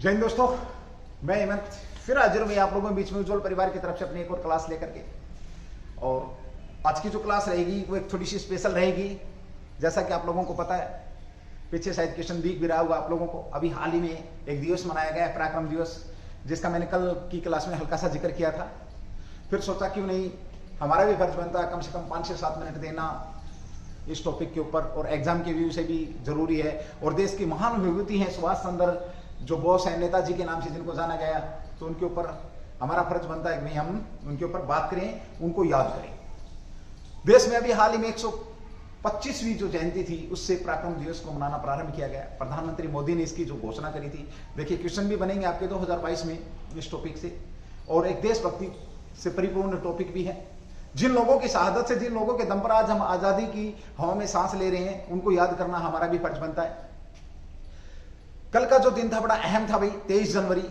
जय हिंद दोस्तों, मैं हेमंत फिर हाजिर हूं आप लोगों के बीच में उज्जवल परिवार की तरफ से अपनी एक और क्लास लेकर के। और आज की जो क्लास रहेगी वो एक थोड़ी सी स्पेशल रहेगी। जैसा कि आप लोगों को पता है, पीछे शायद क्वेश्चन वीक भी रहा हुआ आप लोगों को। अभी हाल ही में एक दिवस मनाया गया है, पराक्रम दिवस, जिसका मैंने कल की क्लास में हल्का सा जिक्र किया था। फिर सोचा क्यों नहीं, हमारा भी फर्ज बनता है कम से कम 5 से 7 मिनट देना इस टॉपिक के ऊपर, और एग्जाम के व्यू से भी जरूरी है। और देश की महान विभूति हैं सुभाष चंद्र, जो बोस है, नेताजी के नाम से जिनको जाना गया, तो उनके ऊपर हमारा फर्ज बनता है कि नहीं हम उनके ऊपर बात करें, उनको याद करें। देश में अभी हाल ही में 125वीं जो जयंती थी, उससे पराक्रम दिवस को मनाना प्रारंभ किया गया। प्रधानमंत्री मोदी ने इसकी जो घोषणा करी थी, देखिए क्वेश्चन भी बनेंगे आपके 2022 में इस टॉपिक से, और एक देशभक्ति से परिपूर्ण टॉपिक भी है। जिन लोगों की शहादत से, जिन लोगों के दम पर आज हम आजादी की हवा में सांस ले रहे हैं, उनको याद करना हमारा भी फर्ज बनता है। कल का जो दिन था बड़ा अहम था भाई, 23 जनवरी,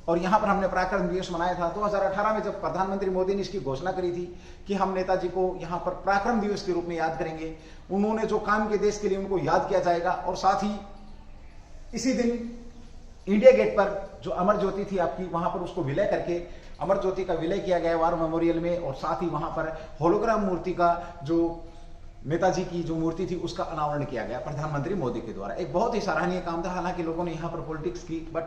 और यहां पर हमने पराक्रम दिवस मनाया था। 2018 में जब प्रधानमंत्री मोदी ने इसकी घोषणा करी थी कि हम नेताजी को यहां पर पराक्रम दिवस के रूप में याद करेंगे, उन्होंने जो काम किए देश के लिए उनको याद किया जाएगा। और साथ ही इसी दिन इंडिया गेट पर जो अमर ज्योति थी आपकी, वहां पर उसको विलय करके अमर ज्योति का विलय किया गया वार मेमोरियल में। और साथ ही वहां पर होलोग्राम मूर्ति का, जो नेताजी की जो मूर्ति थी, उसका अनावरण किया गया प्रधानमंत्री मोदी के द्वारा। एक बहुत ही सराहनीय काम था। हालांकि लोगों ने यहाँ पर पॉलिटिक्स की, बट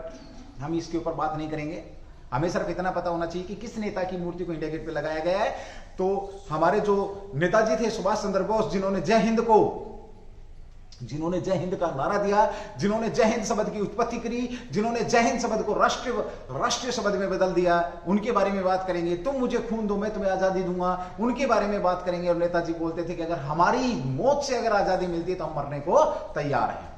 हम इसके ऊपर बात नहीं करेंगे। हमें सिर्फ इतना पता होना चाहिए कि किस नेता की मूर्ति को इंडिया गेट पे लगाया गया है। तो हमारे जो नेताजी थे सुभाष चंद्र बोस, जिन्होंने जय हिंद का नारा दिया, जिन्होंने जय हिंद शब्द की उत्पत्ति करी, जिन्होंने जय हिंद शब्द को राष्ट्रीय शब्द में बदल दिया, उनके बारे में बात करेंगे। तुम मुझे खून दो, मैं तुम्हें आजादी दूंगा, उनके बारे में बात करेंगे। और नेताजी बोलते थे कि अगर हमारी मौत से अगर आजादी मिलती है तो हम मरने को तैयार हैं।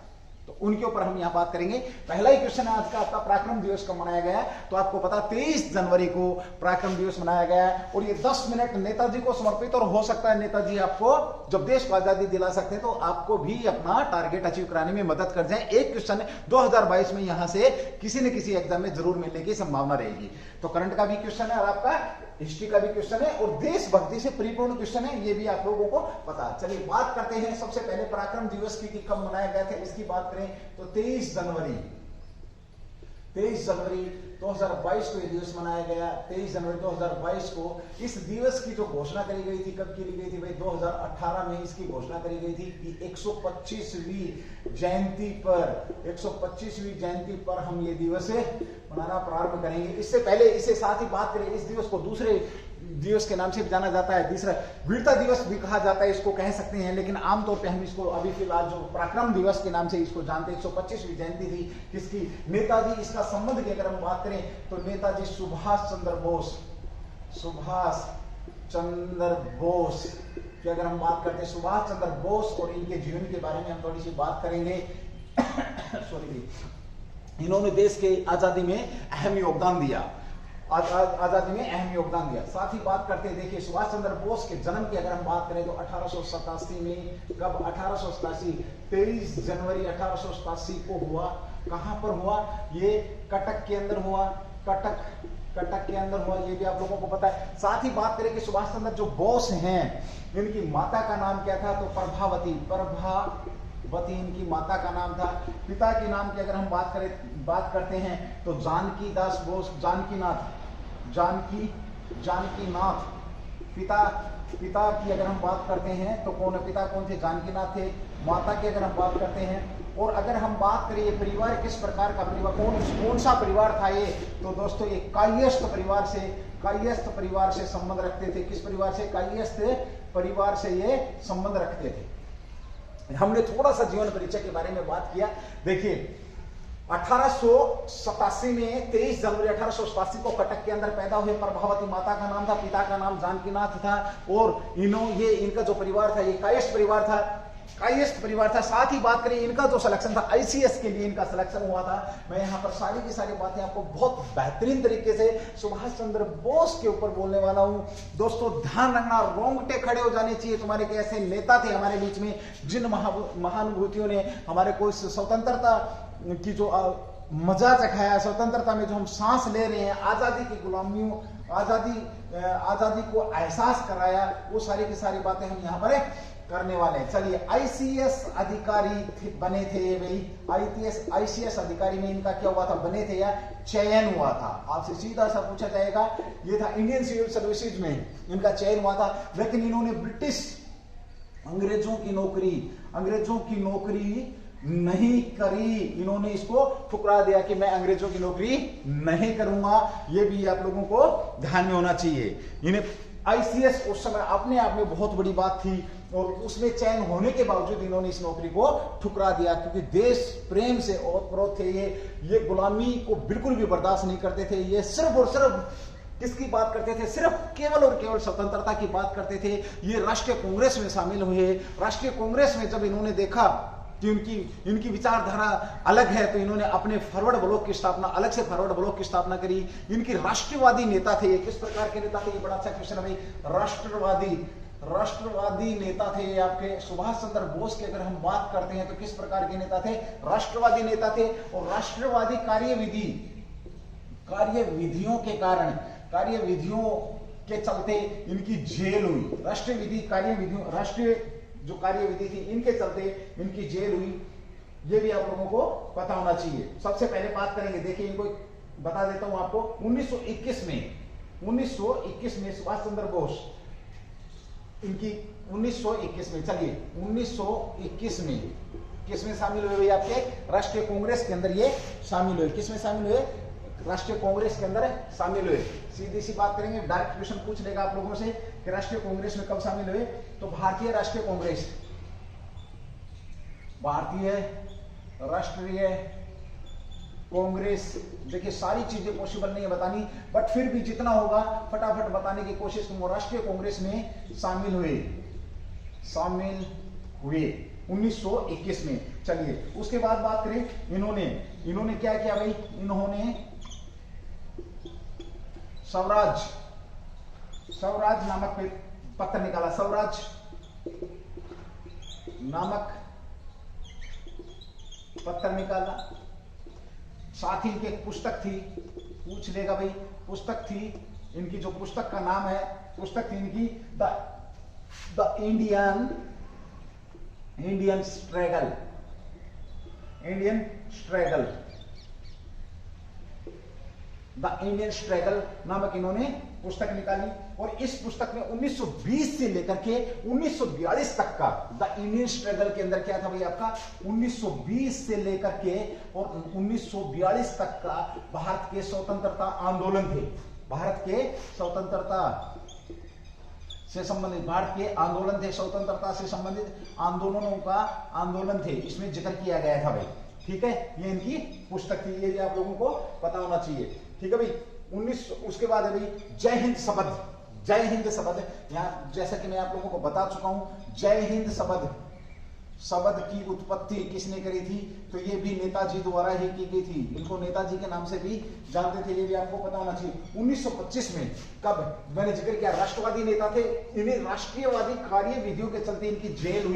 तो उनके ऊपर हम यहां बात करेंगे। पहला ही क्वेश्चन आज का आपका, पराक्रम दिवस कब मनाया गया है? तो आपको पता 23 जनवरी को पराक्रम दिवस मनाया गया है। और ये 10 मिनट नेताजी को समर्पित, और हो सकता है नेताजी आपको जब देश को आजादी दिला सकते हैं तो आपको भी अपना टारगेट अचीव कराने में मदद कर जाए। एक क्वेश्चन 2022 में यहां से किसी न किसी एग्जाम में जरूर मिलने की संभावना रहेगी। तो करंट का भी क्वेश्चन है और आपका हिस्ट्री का भी क्वेश्चन है, और देशभक्ति से परिपूर्ण क्वेश्चन है, ये भी आप लोगों को पता। चलिए बात करते हैं सबसे पहले पराक्रम दिवस की कब मनाया गया था, इसकी बात करें तो 23 जनवरी 2022 को यह दिवस मनाया गया। 23 जनवरी 2022 को इस दिवस की जो घोषणा करी गई थी, कब की गई थी भाई? 2018 में इसकी घोषणा करी गई थी कि 125वीं जयंती पर हम ये दिवस मनाना प्रारंभ करेंगे। इससे पहले, इससे साथ ही बात करें, इस दिवस को दूसरे दिवस के नाम से भी जाना जाता है, दूसरा वीरता दिवस भी कहा जाता है, इसको कह सकते हैं। लेकिन आमतौर पे हम इसको अभी फिलहाल जो पराक्रम दिवस के नाम से इसको जानते हैं। 125वीं जयंती थी किसकी? नेताजी। इसका संबंध की अगर हम बात करें तो नेताजी सुभाष चंद्र बोस की अगर हम बात करते हैं, सुभाष चंद्र बोस और इनके जीवन के बारे में हम थोड़ी सी बात करेंगे। सॉरी, इन्होंने देश के आजादी में अहम योगदान दिया, साथ ही बात करते हैं, देखिए सुभाष चंद्र बोस के जन्म की अगर हम बात करें तो 1887 में, कब? 1887 23 जनवरी 1887 को हुआ। कहां पर हुआ? ये कटक के अंदर हुआ। कटक के अंदर हुआ, ये भी आप लोगों को पता है। साथ ही बात करें कि सुभाष चंद्र जो बोस हैं, इनकी माता का नाम क्या था? तो प्रभावती इनकी माता का नाम था। पिता के नाम की अगर हम बात करते हैं तो जानकी दास बोस, जानकीनाथ। पिता की अगर हम बात करते हैं तो पिता कौन थे? जानकीनाथ थे। माता की अगर हम बात करते हैं, और अगर हम बात करें ये परिवार किस प्रकार का परिवार, कौन सा परिवार था ये? तो दोस्तों ये कायस्थ परिवार से संबंध रखते थे। किस परिवार से? कायस्थ परिवार से ये संबंध रखते थे। हमने थोड़ा सा जीवन परिचय के बारे में बात किया। देखिए 1887 में 23 जनवरी 1887 को कटक के अंदर पैदा हुए। प्रभावती माता का नाम था, पिता का नाम जानकीनाथ था, और इनका जो परिवार था ये कायस्थ परिवार था। साथ ही बात करें, इनका जो सिलेक्शन था ICS के लिए इनका सिलेक्शन हुआ था। मैं यहाँ पर सारी की सारी बातें आपको बहुत बेहतरीन तरीके से सुभाष चंद्र बोस के ऊपर बोलने वाला हूँ। दोस्तों ध्यान रखना, रोंगटे खड़े हो जाने चाहिए तुम्हारे के ऐसे नेता थे हमारे बीच में, जिन महानुभूतियों ने हमारे को स्वतंत्रता की जो मजा चखाया, स्वतंत्रता में जो हम सांस ले रहे हैं, आजादी की गुलामियों, आजादी को एहसास कराया, वो सारी की सारी बातें हम यहाँ पर करने वाले हैं। चलिए, आईसीएस अधिकारी बने थे भाई, आईसीएस अधिकारी में इनका क्या हुआ था, बने थे या चयन हुआ था? आपसे सीधा सा पूछा जाएगा। ये था इंडियन सिविल सर्विसेज में इनका चयन हुआ था, लेकिन इन्होंने ब्रिटिश अंग्रेजों की नौकरी नहीं करी। इन्होंने इसको ठुकरा दिया कि मैं अंग्रेजों की नौकरी नहीं करूंगा। ये भी आप लोगों को ध्यान में होना चाहिए। इन्हें आईसीएस उस समय अपने आप में बहुत बड़ी बात थी, और उसमें चयन होने के बावजूद इन्होंने इस नौकरी को ठुकरा दिया, क्योंकि देश प्रेम से ओतप्रोत थे। ये गुलामी को बिल्कुल भी बर्दाश्त नहीं करते थे। ये सिर्फ और सिर्फ किसकी बात करते थे? सिर्फ केवल और केवल स्वतंत्रता की बात करते थे। ये राष्ट्रीय कांग्रेस में शामिल हुए। राष्ट्रीय कांग्रेस में जब इन्होंने देखा कि इनकी विचारधारा अलग है, तो इन्होंने अपने फॉरवर्ड ब्लॉक की स्थापना, अलग से फॉरवर्ड ब्लॉक की स्थापना करी। इनकी राष्ट्रवादी नेता थे। किस प्रकार के नेता थे? ये बड़ा अच्छा क्वेश्चन है भाई। राष्ट्रवादी नेता थे ये आपके सुभाष चंद्र बोस की अगर हम बात करते हैं तो किस प्रकार के नेता थे? राष्ट्रवादी नेता थे। और राष्ट्रवादी कार्यविधियों के कारण, कार्यविधियों के चलते इनकी जेल हुई। राष्ट्रीय जो कार्यविधि थी इनके चलते इनकी जेल हुई। ये भी आप लोगों को पता होना चाहिए। सबसे पहले बात करेंगे, देखिए इनको बता देता हूं आपको। 1921 में सुभाष चंद्र बोस इनकी 1921 में, चलिए 1921 में किसमें शामिल हुए? आपके राष्ट्रीय कांग्रेस के अंदर ये शामिल हुए। किसमें शामिल हुए? राष्ट्रीय कांग्रेस के अंदर शामिल हुए। सीधी सी बात करेंगे, डायरेक्ट क्वेश्चन पूछ लेगा आप लोगों से कि राष्ट्रीय कांग्रेस में कब शामिल हुए? तो भारतीय राष्ट्रीय कांग्रेस, देखिए सारी चीजें पॉसिबल नहीं है बतानी, बट फिर भी जितना होगा फटाफट बताने की कोशिश करूंगा। राष्ट्रीय कांग्रेस में शामिल हुए 1921 में। चलिए उसके बाद बात करें, इन्होंने क्या किया भाई? इन्होंने स्वराज नामक पत्र निकाला। स्वराज नामक पत्र निकाला। साथ ही इनकी एक पुस्तक थी, पूछ लेगा भाई, पुस्तक थी इनकी, जो पुस्तक का नाम है, पुस्तक थी इनकी द इंडियन स्ट्रगल नामक इन्होंने पुस्तक निकाली। और इस पुस्तक में 1920 से लेकर के 1942 तक का, द इंडियन स्ट्रगल के अंदर क्या था भाई आपका? 1920 से लेकर के और 1942 तक का भारत के स्वतंत्रता आंदोलन थे। भारत के स्वतंत्रता से संबंधित भारत के आंदोलन थे, स्वतंत्रता से संबंधित आंदोलन थे, इसमें जिक्र किया गया था भाई। ठीक है, ये इनकी पुस्तक थी, ये भी आप लोगों को पता होना चाहिए। ठीक है भाई। उसके बाद है भाई जय हिंद शब्द। यहाँ जैसा कि मैं आप लोगों को बता चुका हूं, जय हिंद शब्द की उत्पत्ति किसने करी थी? तो ये भी नेताजी द्वारा ही की गई थी। इनको नेताजी के नाम से भी जानते थे, ये भी आपको पता होना चाहिए। 1925 में, कब मैंने जिक्र किया, राष्ट्रवादी नेता थे, इन्हें राष्ट्रीयवादी कार्य विधियों के चलते इनकी जेल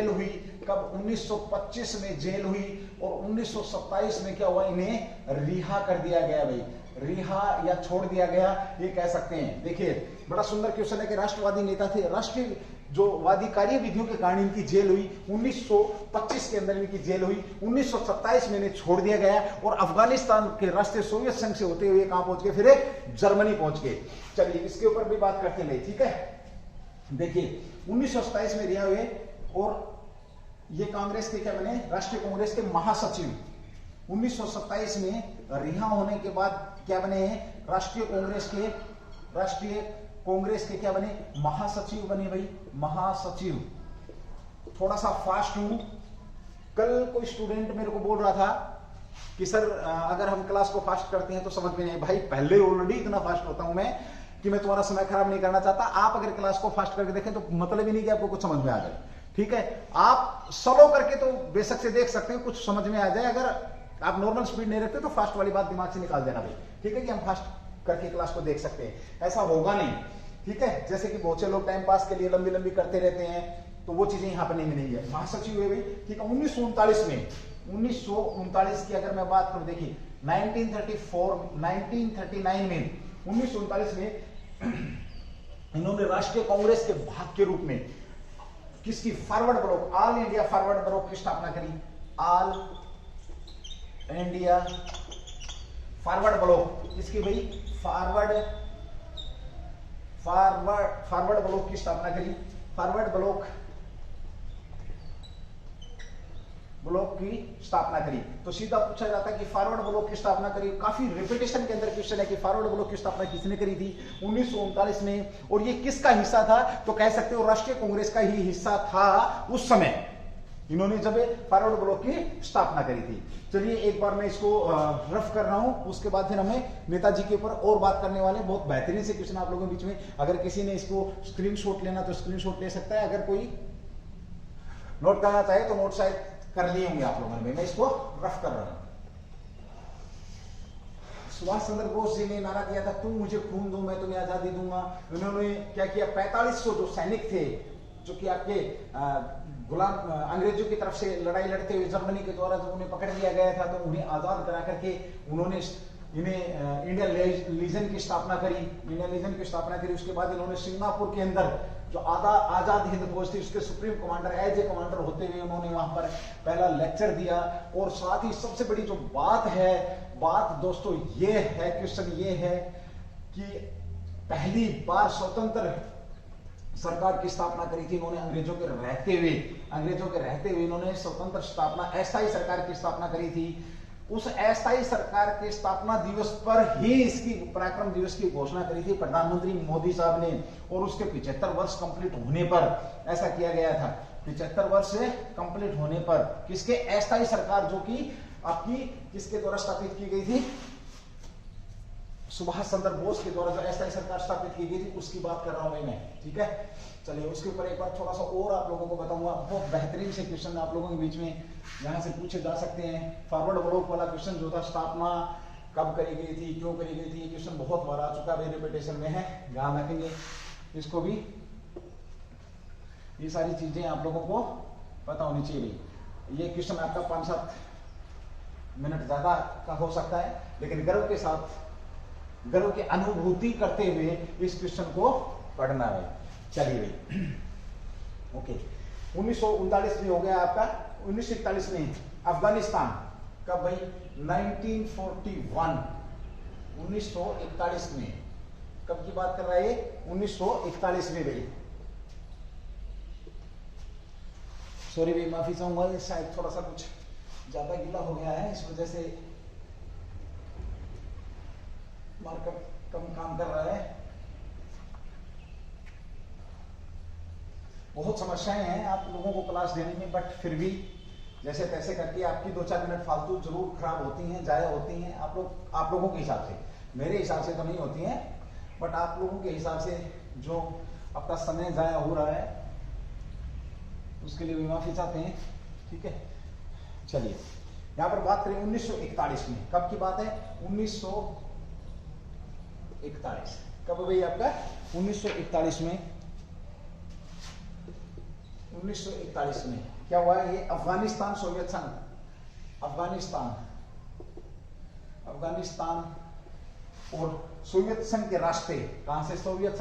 हुई। कब? 1925 में जेल हुई। और 1927 में क्या हुआ? इन्हें रिहा कर दिया गया भाई, रिहा या छोड़ दिया गया, ये कह सकते हैं। देखिए बड़ा सुंदर क्वेश्चन है कि राष्ट्रवादी नेता थे, राष्ट्रीय जो वादी कार्य विधियों के कारण इनकी जेल हुई। 1925 के अंदर इनकी जेल हुई। 1927 में इन्हें छोड़ दिया गया और अफगानिस्तान के रास्ते सोवियत संघ से होते हुए कहां पहुंच गए? फिर जर्मनी पहुंच गए। चलिए इसके ऊपर भी बात करते हैं। ठीक है, देखिए 1927 में रिहा हुए और ये कांग्रेस के क्या बने? राष्ट्रीय कांग्रेस के महासचिव। 1927 में रिहा होने के बाद क्या बने हैं? राष्ट्रीय कांग्रेस के क्या बने? महासचिव बने भाई, महासचिव। थोड़ा सा फास्ट हूं। कल कोई स्टूडेंट मेरे को बोल रहा था कि सर अगर हम क्लास को फास्ट करते हैं तो समझ में नहीं। भाई पहले ऑलरेडी इतना फास्ट होता हूं मैं कि मैं तुम्हारा समय खराब नहीं करना चाहता। आप अगर क्लास को फास्ट करके देखें तो मतलब ही नहीं कि आपको कुछ समझ में आ जाए। ठीक है, आप स्लो करके तो बेशक से देख सकते हैं, कुछ समझ में आ जाए। अगर आप नॉर्मल स्पीड नहीं रखते तो फास्ट वाली बात दिमाग से निकाल देना भाई। ठीक है, कि हम फास्ट करके क्लास को देख सकते हैं, ऐसा होगा नहीं। ठीक है, जैसे कि बहुत से लोग टाइम पास के लिए लंबी लंबी करते रहते हैं, तो वो चीजें यहाँ पर नहीं मिलेंगी। महासचिव हुए भाई। ठीक है, 1939 की अगर मैं बात करूं, देखिए 1939 में 1939 में इन्होंने राष्ट्रीय कांग्रेस के भाग के रूप में किसकी, forward block, all India forward block की स्थापना करी। ऑल इंडिया फॉरवर्ड ब्लॉक किसकी भाई, फॉरवर्ड ब्लॉक की स्थापना करी। फॉरवर्ड ब्लॉक की स्थापना करी। तो सीधा पूछा जाता है कि फॉरवर्ड ब्लॉक की स्थापना करी। काफी रिपीटेशन के अंदर क्वेश्चन है कि फॉरवर्ड ब्लॉक की स्थापना किसने करी थी, 1939 में। और ये किसका हिस्सा था, तो कह सकते हो राष्ट्रीय कांग्रेस का ही हिस्सा था उस समय, इन्होंने जब फॉरवर्ड ब्लॉक की स्थापना करी थी। चलिए एक बार मैं इसको रफ कर रहा हूं, उसके बाद फिर हमें नेताजी के ऊपर और बात करने वाले। बहुत बेहतरीन से क्वेश्चन आप लोगों के बीच में, अगर किसी ने इसको स्क्रीनशॉट लेना तो स्क्रीनशॉट ले सकता है, अगर कोई नोट करना चाहे तो नोट शायद कर लिए होंगे आप लोगों ने। मैं इसको रफ कर रहा हूं। सुभाष चंद्र बोस जी ने नारा दिया था, तुम मुझे खून दो मैं तुम्हें आजादी दूंगा। उन्होंने क्या किया, 4500 जो सैनिक थे जो कि आपके गुलाम अंग्रेजों की तरफ से लड़ाई लड़ते हुए जर्मनी के द्वारा जब उन्हें पकड़ लिया गया था, तो उन्हें आजाद करा करके उन्होंने इन्हें इंडियन लीजन की स्थापना करी। इंडियन लीजन की स्थापना करी। उसके बाद इन्होंने सिंगापुर के अंदर जो आजाद हिंद फौज थी उसके supreme commander as a commander होते हुए उन्होंने वहां पर पहला लेक्चर दिया। और साथ ही सबसे बड़ी जो बात दोस्तों ये है, क्वेश्चन ये है कि पहली बार स्वतंत्र सरकार की स्थापना करी थी इन्होंने अंग्रेजों के रहते हुए इन्होंने स्वतंत्र स्थापना, अस्थायी सरकार की स्थापना करी थी। उस अस्थायी सरकार के स्थापना दिवस पर ही इसकी पराक्रम दिवस की घोषणा करी थी प्रधानमंत्री मोदी साहब ने। और उसके 75 वर्ष कंप्लीट होने पर ऐसा किया गया था। 75 वर्ष कंप्लीट होने पर किसके, अस्थायी सरकार जो कि आपकी किसके द्वारा स्थापित की गई थी, सुभाष चंद्र बोस के द्वारा जो अस्थायी सरकार स्थापित की गई थी उसकी बात कर रहा हूं मैं, ठीक है। चलिए उसके ऊपर एक बार थोड़ा सा और आप लोगों को बताऊंगा। बहुत बेहतरीन से क्वेश्चन आप लोगों के बीच में यहां से पूछे जा सकते हैं। फॉरवर्ड ब्लॉक वाला क्वेश्चन जो था, स्थापना कब करी गई थी, क्यों करी गई थी, ये क्वेश्चन बहुत बार आ चुका है, रिपीटेशन में है, ध्यान रखेंगे इसको भी। ये सारी चीजें आप लोगों को पता होनी चाहिए। ये क्वेश्चन आपका 5-7 मिनट ज्यादा का हो सकता है, लेकिन गर्व के साथ, गर्व की अनुभूति करते हुए इस क्वेश्चन को पढ़ना है। चलिए भाई, ओके। 1939 में हो गया आपका। 1941 में अफगानिस्तान, कब भाई, 1941 में, कब की बात कर रहा है, 1941 में भाई। सॉरी भाई, माफी चाहूंगा, शायद थोड़ा सा कुछ ज्यादा गीला हो गया है, इस वजह से मार्कर कम काम कर रहा है। बहुत समस्याएं हैं आप लोगों को क्लास देने में, बट फिर भी जैसे तैसे करके आपकी 2-4 मिनट फालतू जरूर खराब होती हैं, जाया होती हैं। आप लोगों के हिसाब से, मेरे हिसाब से तो नहीं होती हैं, बट आप लोगों के हिसाब से जो आपका समय जाया हो रहा है उसके लिए भी माफी चाहते हैं, ठीक है। चलिए यहां पर बात करें 1941 में, कब की बात है, 1941, कब भाई आपका, 1941 में। 1941 में क्या हुआ है, ये अफगानिस्तान सोवियत संघ, अफगानिस्तान और सोवियत संघ के रास्ते, कहां से, सोवियत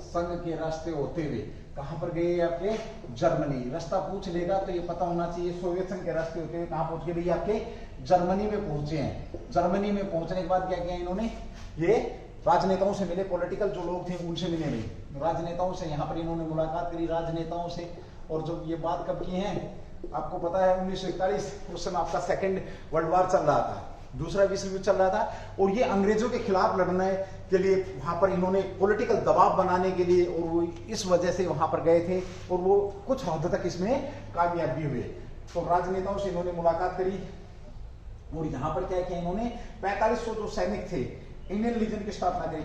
संघ के रास्ते होते हुए कहां पर गए आपके, जर्मनी। रास्ता पूछ लेगा तो ये पता होना चाहिए, सोवियत संघ के रास्ते होते हुए कहां पहुंच गए भैया, आपके जर्मनी में पहुंचे हैं। जर्मनी में पहुंचने के बाद क्या किया इन्होंने, ये राजनेताओं से मिले, पॉलिटिकल जो लोग थे उनसे मिले नहीं, राजनेताओं से यहाँ पर इन्होंने मुलाकात करी, राजनेताओं से। और जो ये बात कब की है आपको पता है, 1941, उस समय आपका सेकेंड वर्ल्ड वॉर चल रहा था, दूसरा विश्व युद्ध चल रहा था। और ये अंग्रेजों के खिलाफ लड़ने के लिए वहां पर इन्होंने पॉलिटिकल दबाव बनाने के लिए, और वो इस वजह से वहां पर गए थे, और वो कुछ हद तक इसमें कामयाब भी हुए। तो राजनेताओं से इन्होंने मुलाकात करी, और यहाँ पर क्या किया इन्होंने, 4500 जो सैनिक थे, इंडियन लीजन की स्थापना करी।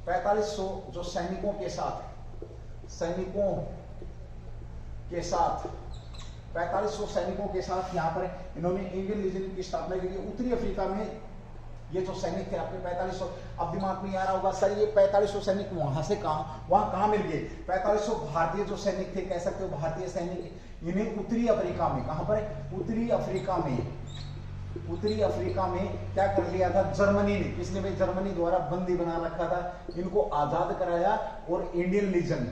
4500 जो सैनिकों के साथ 4500 सैनिकों के साथ यहाँ पर इन्होंने इंडियन लीजन की स्थापना की। उत्तरी अफ्रीका में ये जो सैनिक थे आपके 4500, अब दिमाग में आ रहा होगा सर ये 4500 सैनिक वहां से कहां मिल गए। 4500 भारतीय जो सैनिक थे, कह सकते हो भारतीय सैनिक, इन्हें उत्तरी अफ्रीका में, कहां पर, उत्तरी अफ्रीका में उत्तरी अफ्रीका में क्या कर लिया था जर्मनी ने, किसने भाई, जर्मनी द्वारा बंदी बना रखा था, इनको आजाद कराया और इंडियन लीजन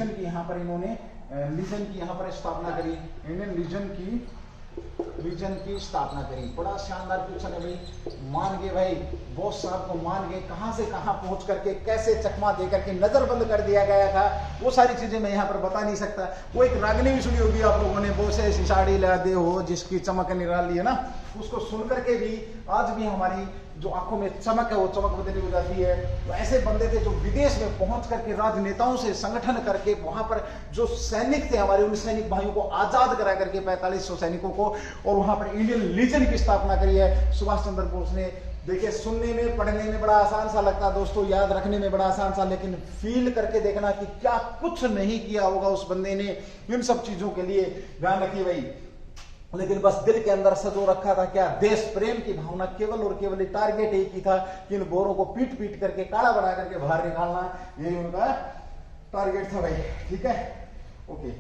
की यहाँ पर इन्होंने लीजन की यहाँ पर स्थापना करी, इंडियन लीजन की स्थापना करी। बड़ा शानदार क्वेश्चन है भाई, मान गए भाई, बोस साहब को मान गए, कहां से कहां पहुंच करके कैसे चकमा दे करके नजरबंद कर दिया गया था, वो सारी चीजें मैं यहाँ पर बता नहीं सकता। वो एक रागनी भी सुनी होगी आप लोगों ने, बोस ऐसी साड़ी ला दे हो जिसकी चमक निराली है ना, उसको सुन करके भी आज भी हमारी जो आंखों में चमक है वो चमक बदली हो जाती है। तो ऐसे बंदे थे जो विदेश में पहुंच करके राजनेताओं से संगठन करके वहां पर जो सैनिक थे हमारे, उन सैनिक भाइयों को आजाद करा करके 4500 सैनिकों को, और वहां पर इंडियन लीजन की स्थापना करी है सुभाष चंद्र बोस ने। देखिए सुनने में पढ़ने में बड़ा आसान सा लगता है दोस्तों, याद रखने में बड़ा आसान सा, लेकिन फील करके देखना कि क्या कुछ नहीं किया होगा उस बंदे ने इन सब चीजों के लिए। ध्यान रखिए भाई, लेकिन बस दिल के अंदर सजो रखा था क्या, देश प्रेम की भावना, केवल और केवल टारगेट एक ही था कि इन गोरों को पीट पीट करके काला बना करके बाहर निकालना, यही उनका टारगेट था भाई। ठीक है, ओके,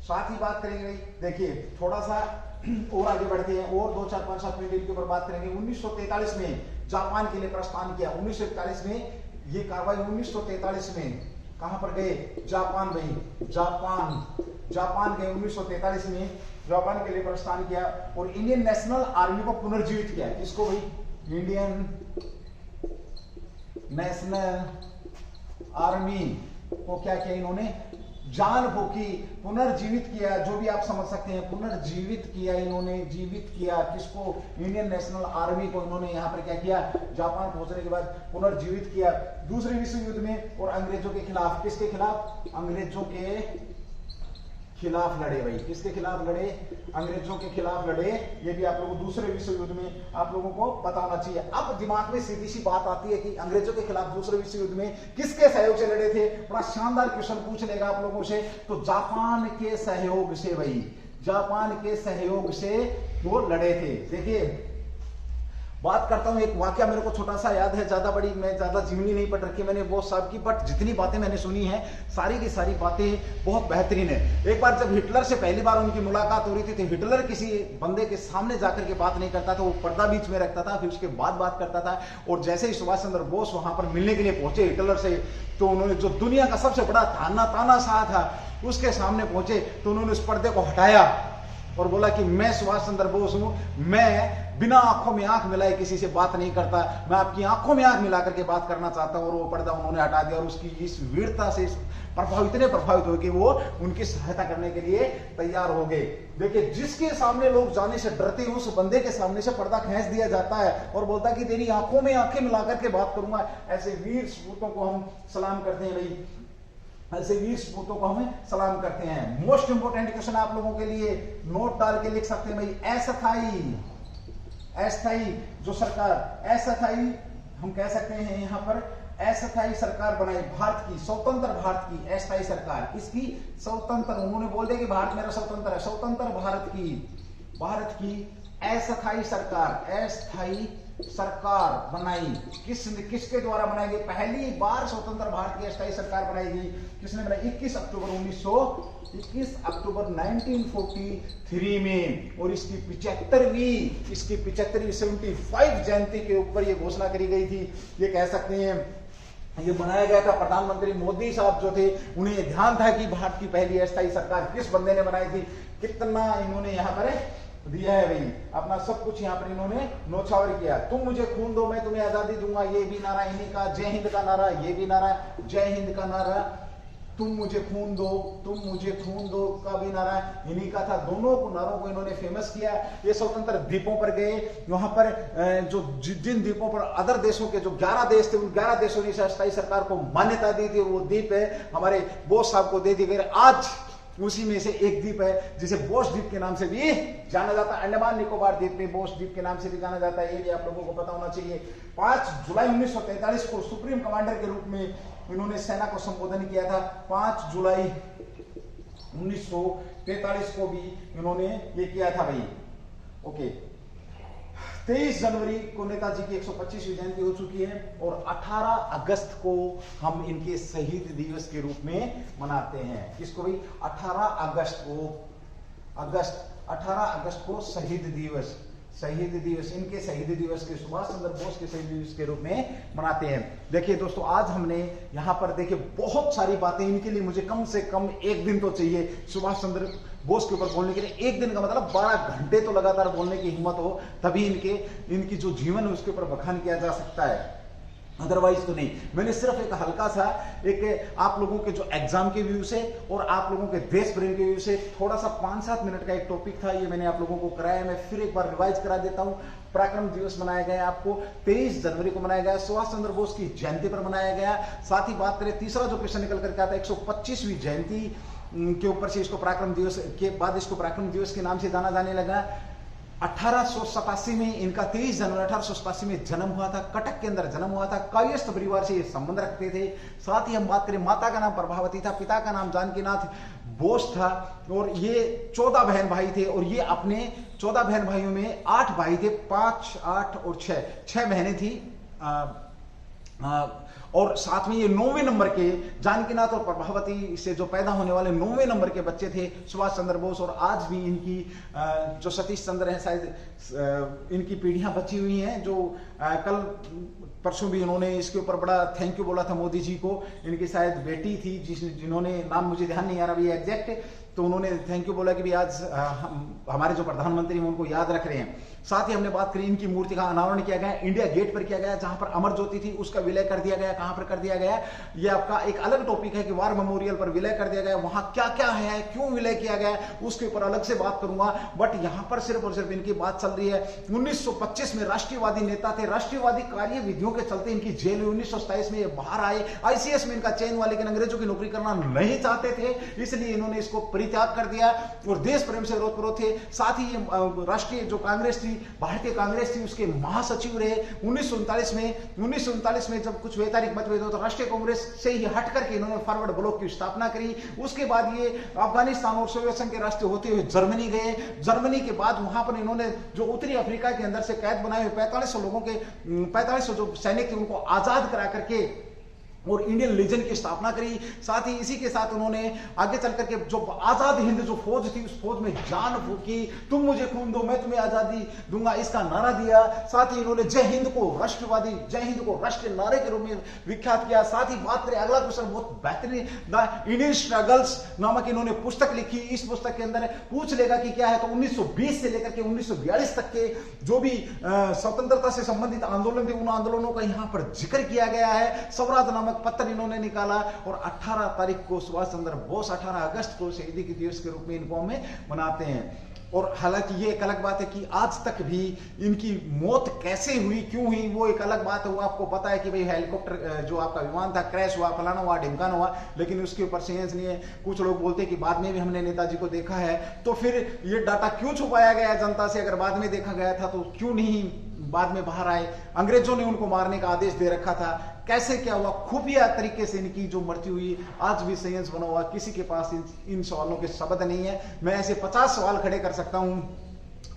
साथ ही बात करेंगे भाई, देखिए थोड़ा सा और आगे बढ़ते हैं और 2 4 5 7 मिनट के ऊपर बात करेंगे। 1943 में जापान के लिए प्रस्थान किया, 1941 में ये कार्रवाई, 1943 में कहां पर गए, जापान भाई, जापान गए 1943 में, जापान के लिए प्रस्थान किया और इंडियन नेशनल आर्मी को पुनर्जीवित किया। किसको भाई, इंडियन नेशनल आर्मी को क्या किया इन्होंने, जान फूकी, पुनर्जीवित किया, जो भी आप समझ सकते हैं, पुनर्जीवित किया इन्होंने, जीवित किया किसको, इंडियन नेशनल आर्मी को इन्होंने यहाँ पर क्या किया, जापान पहुंचने के बाद पुनर्जीवित किया। दूसरे विश्व युद्ध में और अंग्रेजों के खिलाफ, किसके खिलाफ, अंग्रेजों के खिलाफ लड़े भाई, किसके खिलाफ लड़े, अंग्रेजों के खिलाफ लड़े। ये भी आप लोगों को दूसरे विश्व युद्ध में आप लोगों को पता होना चाहिए। अब दिमाग में सीधी सी बात आती है कि अंग्रेजों के खिलाफ दूसरे विश्व युद्ध में किसके सहयोग से लड़े थे, बड़ा शानदार क्वेश्चन पूछ लेगा आप लोगों से। तो जापान के सहयोग से भाई, जापान के सहयोग से वो लड़े थे। देखिए बात करता हूं, एक वाक्य मेरे को छोटा सा याद है, ज्यादा बड़ी मैं ज्यादा जीवनी नहीं पढ़ रखी मैंने बोस साहब की, बट जितनी बातें मैंने सुनी है सारी की सारी बातें बहुत बेहतरीन है। एक बार जब हिटलर से पहली बार उनकी मुलाकात हो रही थी तो हिटलर किसी बंदे के सामने जाकर के बात नहीं करता था, वो पर्दा बीच में रखता था, फिर उसके बाद बात करता था। और जैसे ही सुभाष चंद्र बोस वहां पर मिलने के लिए पहुंचे हिटलर से, तो उन्होंने जो दुनिया का सबसे बड़ा तानाशाह था उसके सामने पहुंचे, तो उन्होंने उस पर्दे को हटाया और बोला कि मैं सुभाष चंद्र बोस हूं, मैं बिना आंखों में आंख मिलाए किसी से बात नहीं करता, मैं आपकी आंखों में आंख मिला करके बात करना चाहता हूं। और वो पर्दा उन्होंने हटा दिया और उसकी इस वीरता से इतने प्रभावित हो कि वो उनकी सहायता करने के लिए तैयार हो गए। देखिए जिसके सामने लोग जाने से डरते हैं उस बंदे के सामने से पर्दा खींच दिया जाता है और बोलता है कि तेरी आंखों में आंखें मिला करके बात करूंगा। ऐसे वीर सपूतों को हम सलाम करते हैं भाई, ऐसे वीर सपूतों को हमें सलाम करते हैं। मोस्ट इंपोर्टेंट क्वेश्चन आप लोगों के लिए नोट डाल के लिख सकते हैं भाई, अस्थायी जो सरकार, अस्थायी हम कह सकते हैं यहाँ पर, अस्थायी सरकार बनाई भारत की, स्वतंत्र भारत की अस्थायी सरकार, इसकी स्वतंत्र, उन्होंने बोल दिया कि भारत मेरा स्वतंत्र है, स्वतंत्र भारत की अस्थायी सरकार बनाई। किसके द्वारा बनाई गई, पहली बार स्वतंत्र भारत की अस्थायी सरकार बनाई गई, किसने बनाई, 21 अक्टूबर 1943 में। और इसकी 75वीं जयंती के ऊपर ये घोषणा करी गई थी। ये कह सकते हैं ये बनाया गया था, प्रधानमंत्री मोदी साहब जो थे उन्हें ध्यान था कि भारत की पहली अस्थायी सरकार किस बंदे ने बनाई थी। कितना इन्होंने यहाँ पर दिया है भाई, अपना सब कुछ यहाँ पर इन्होंने नौछावर किया। तुम मुझे खून दो मैं तुम्हें आजादी दूंगा, ये भी नारा इन्हीं का। जय हिंद का नारा, ये भी नारा जय हिंद का नारा। तुम मुझे खून दो का भी नारा इन्हीं का था। दोनों नारों को इन्होंने फेमस किया। ये स्वतंत्र द्वीपों पर गए, वहां पर जो जिन द्वीपों पर अदर देशों के जो 11 देश थे, उन 11 देशों ने अस्थायी सरकार को मान्यता दी थी। वो द्वीप है हमारे बोस साहब को दे दी गई। आज उसी में से एक द्वीप है जिसे बोस द्वीप के नाम से भी जाना जाता है। अंडमान निकोबार द्वीप में बोस द्वीप के नाम से भी जाना जाता है, ये भी आप लोगों को पता होना चाहिए। 5 जुलाई 1943 को सुप्रीम कमांडर के रूप में इन्होंने सेना को संबोधन किया था। 5 जुलाई 1943 को भी इन्होंने ये किया था भाई। ओके, 23 जनवरी को नेताजी की 125वीं जयंती हो चुकी है और 18 अगस्त को हम इनके शहीद दिवस के रूप में मनाते हैं। किसको भाई, 18 अगस्त को। 18 अगस्त को शहीद दिवस, शहीद दिवस, इनके शहीद दिवस के, सुभाष चंद्र बोस के शहीद दिवस के रूप में मनाते हैं। देखिए दोस्तों, आज हमने यहाँ पर देखिए बहुत सारी बातें, इनके लिए मुझे कम से कम एक दिन तो चाहिए सुभाष चंद्र बोस के ऊपर बोलने के लिए। एक दिन का मतलब 12 घंटे तो लगातार बोलने की हिम्मत हो, तभी इनकी जो जीवन है उसके ऊपर बखान किया जा सकता है, अदरवाइज तो नहीं। मैंने सिर्फ एक हल्का सा एक आप लोगों के जो एग्जाम के व्यू से और आप लोगों के देश प्रेम के व्यू से थोड़ा सा 5-7 मिनट का एक टॉपिक था, ये मैंने आप लोगों को कराया। मैं फिर एक बार रिवाइज करा देता हूं। पराक्रम दिवस मनाया गया आपको 23 जनवरी को मनाया गया, सुभाष चंद्र बोस की जयंती पर मनाया गया। साथ ही बात करें, तीसरा जो क्वेश्चन निकल करके आता है 125वीं जयंती के ऊपर से इसको पराक्रम दिवस के बाद इसको पराक्रम दिवस के नाम से जाना जाने लगा। 1887 में इनका 23 जनवरी 1887 में जन्म हुआ था, कटक के अंदर जन्म हुआ था। कायस्थ परिवार से ये संबंध रखते थे। साथ ही हम बात करें, माता का नाम प्रभावती था, पिता का नाम जानकीनाथ बोस था, और ये 14 बहन भाई थे। और ये अपने 14 बहन भाइयों में 8 भाई थे, 5, 8 और 6 बहनें थी। और साथ में ये 9वें नंबर के, जानकीनाथ और प्रभावती से जो पैदा होने वाले 9वें नंबर के बच्चे थे सुभाष चंद्र बोस। और आज भी इनकी जो सतीश चंद्र है, शायद इनकी पीढ़ियां बची हुई हैं, जो कल परसों भी इन्होंने इसके ऊपर बड़ा थैंक यू बोला था मोदी जी को। इनकी शायद बेटी थी जिन्होंने, नाम मुझे ध्यान नहीं आ रहा अभी एग्जैक्ट, तो उन्होंने थैंक यू बोला कि भी आज हमारे जो प्रधानमंत्री हैं उनको याद रख रहे हैं। साथ ही हमने बात करी, इनकी मूर्ति का अनावरण किया गया, इंडिया गेट पर किया गया, जहां पर अमर ज्योति थी उसका विलय कर दिया गया। कहां पर कर दिया गया, ये आपका एक अलग टॉपिक है कि वार मेमोरियल पर विलय कर दिया गया। वहां क्या क्या है, क्यों विलय किया गया, उसके ऊपर अलग से बात करूंगा। बट यहां पर सिर्फ और सिर्फ इनकी बात चल रही है। 1925 में राष्ट्रीयवादी नेता थे, राष्ट्रीयवादी कार्य विधियों के चलते इनकी जेल हुई। 1927 में ये बाहर आए, ICS में इनका चयन हुआ, लेकिन अंग्रेजों की नौकरी करना नहीं चाहते थे, इसलिए इन्होंने इसको परित्याग कर दिया और देश प्रेम से ओतप्रोत थे। साथ ही ये राष्ट्रीय जो कांग्रेस थी, भारतीय कांग्रेस थी, उसके महासचिव रहे। 1939 में जब कुछ वैचारिक मतभेद हो तो राष्ट्रीय कांग्रेस से ही हट करके इन्होंने फॉरवर्ड ब्लॉक की स्थापना करी। उसके बाद ये अफगानिस्तान और सोवियत संघ के रास्ते होते हुए जर्मनी गए। जर्मनी के बाद वहां पर इन्होंने जो उत्तरी अफ्रीका के अंदर से कैद बनाए हुए 4500 लोगों के 4500 जो सैनिक थे उनको आजाद करा करके और इंडियन लीजन की स्थापना करी। साथ ही इसी के साथ उन्होंने आगे चल करके जो आजाद हिंद जो फौज थी, उस फौज में जान फूकी, तुम मुझे खून दो मैं तुम्हें आजादी दूंगा, इसका नारा दिया। साथ ही इन्होंने जय हिंद को राष्ट्रवादी, जय हिंद को राष्ट्रीय नारे के रूप में विख्यात किया। साथ ही बात करें, अगला क्वेश्चन बहुत बेहतरीन, द इंडियन स्ट्रगल्स नामक इन्होंने पुस्तक लिखी। इस पुस्तक के अंदर पूछ लेगा कि क्या है, तो 1920 से लेकर के 1942 तक के जो भी स्वतंत्रता से संबंधित आंदोलन थे, उन आंदोलनों का यहाँ पर जिक्र किया गया है। स्वराज नामक पत्र इन्होंने निकाला। और 18 तारीख को सुभाष चंद्र बोस, 18 अगस्त को शहीदी के दिवस के रूप में इनको में मनाते हैं। और हालांकि ये एक अलग बात है कि आज तक भी इनकी मौत कैसे हुई, क्यों हुई, वो एक अलग बात है। वो आपको पता है कि भाई हेलीकॉप्टर जो आपका विमान था क्रैश हुआ, फलाना हुआ, ढिमकाना हुआ, लेकिन उसके ऊपर साइंस नहीं है। कुछ लोग बोलते हैं कि बाद में भी हमने नेताजी को देखा है, तो फिर ये डाटा क्यों छुपाया गया जनता से? अगर बाद में देखा गया था तो क्यों नहीं बाद में बाहर आए? अंग्रेजों ने उनको मारने का आदेश दे रखा था, कैसे क्या हुआ? खुफिया तरीके से इनकी जो मृत्यु हुई, आज भी साइंस बना हुआ, किसी के पास इन सवालों के शब्द नहीं है। मैं ऐसे 50 सवाल खड़े कर सकता हूं,